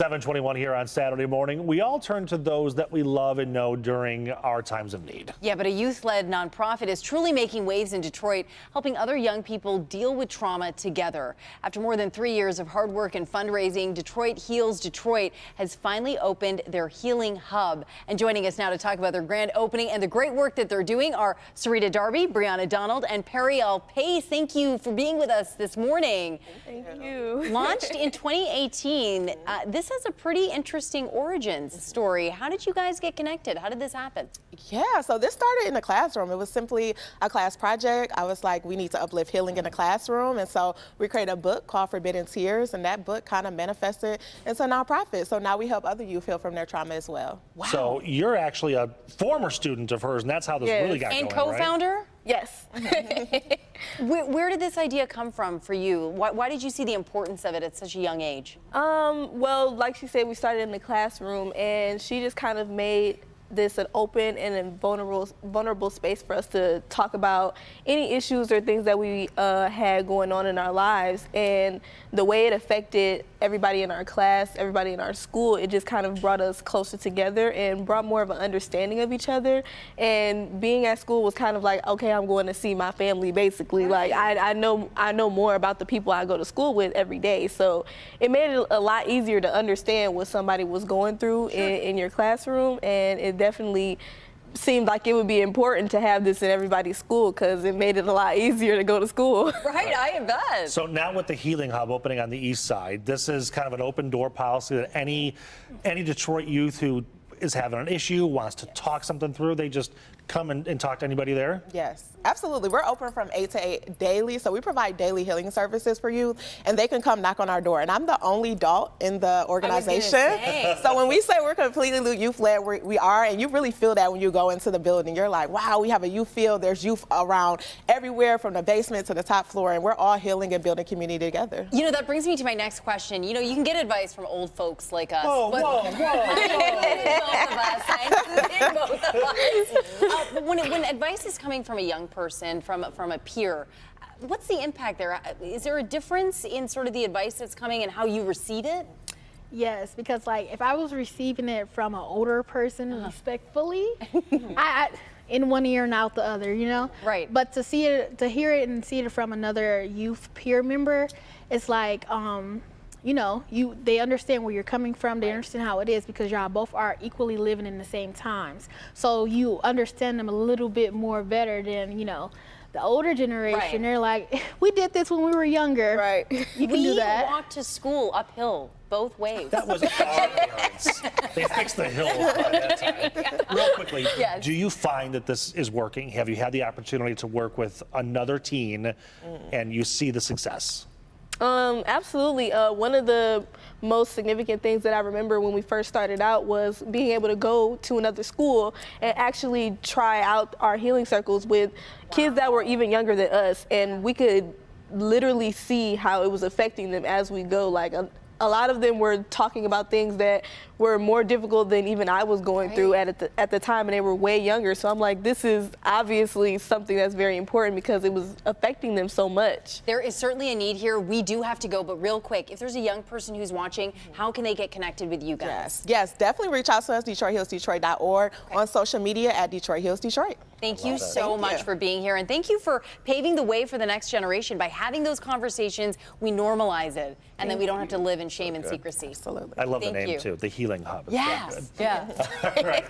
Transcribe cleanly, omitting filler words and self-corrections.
7:21 here on Saturday morning. We all turn to those that we love and know during our times of need. Yeah, but a youth-led nonprofit is truly making waves in Detroit, helping other young people deal with trauma together. After more than 3 years of hard work and fundraising, Detroit Heals Detroit has finally opened their Healing Hub. And joining us now to talk about their grand opening and the great work that they're doing are Sarita Darby, Brianna Donald, and Perry L. Pace. Thank you for being with us this morning. Thank you. Launched in 2018, this has a pretty interesting origins story. How did you guys get connected? How did this happen? Yeah, so this started in the classroom. It was simply a class project. I was like, we need to uplift healing in the classroom. And so we created a book called Forbidden Tears, and that book kind of manifested into a nonprofit. So now we help other youth heal from their trauma as well. Wow. So you're actually a former student of hers, and that's how this really got going, and co-founder? Right? Yes. Where did this idea come from for you? Why did you see the importance of it at such a young age? Well, like she said, we started in the classroom, and she just kind of made this an open and a vulnerable space for us to talk about any issues or things that we had going on in our lives. And the way it affected everybody in our class, everybody in our school, it just kind of brought us closer together and brought more of an understanding of each other. And being at school was kind of like, okay, I'm going to see my family, basically. Right. Like I know more about the people I go to school with every day. So it made it a lot easier to understand what somebody was going through in your classroom, and it definitely seemed like it would be important to have this in everybody's school because it made it a lot easier to go to school. Right, I bet. So now with the Healing Hub opening on the east side, this is kind of an open door policy that any Detroit youth who is having an issue, wants to talk something through, they just come and talk to anybody there? Yes, absolutely. We're open from 8 to 8 daily, so we provide daily healing services for youth, and they can come knock on our door. And I'm the only adult in the organization. So when we say we're completely youth-led, we are, and you really feel that when you go into the building. You're like, wow, we have a youth field. There's youth around everywhere from the basement to the top floor, and we're all healing and building community together. You know, that brings me to my next question. You know, you can get advice from old folks like us. Whoa. Both of us. I both of us. When advice is coming from a young person, from a peer, what's the impact there? Is there a difference in sort of the advice that's coming and how you receive it? Yes, because like if I was receiving it from an older person respectfully, I in one ear and out the other, you know? Right. But to hear it and see it from another youth peer member, it's like, you know, they understand where you're coming from. They understand how it is because y'all both are equally living in the same times. So you understand them a little bit more better than, you know, the older generation. Right. They're like, we did this when we were younger. Right. You can do that. We walked to school uphill both ways. That was our parents. They fixed the hill by that time. Real quickly, Yes. do you find that this is working? Have you had the opportunity to work with another teen and you see the success? Absolutely. One of the most significant things that I remember when we first started out was being able to go to another school and actually try out our healing circles with kids that were even younger than us, and we could literally see how it was affecting them as we go. Like a lot of them were talking about things that were more difficult than even I was going through at the time, and they were way younger. So I'm like, this is obviously something that's very important because it was affecting them so much. There is certainly a need here. We do have to go, but real quick, if there's a young person who's watching, how can they get connected with you guys? Yes, definitely reach out to us, DetroitHealsDetroit.org, on social media at Detroit Heals Detroit. Thank you so much for being here, and thank you for paving the way for the next generation. By having those conversations, we normalize it, and then we don't have to live in shame and secrecy. Absolutely. I love the Thank name you. too, the Healing Hub. It's Yes. very good. Yeah. Right.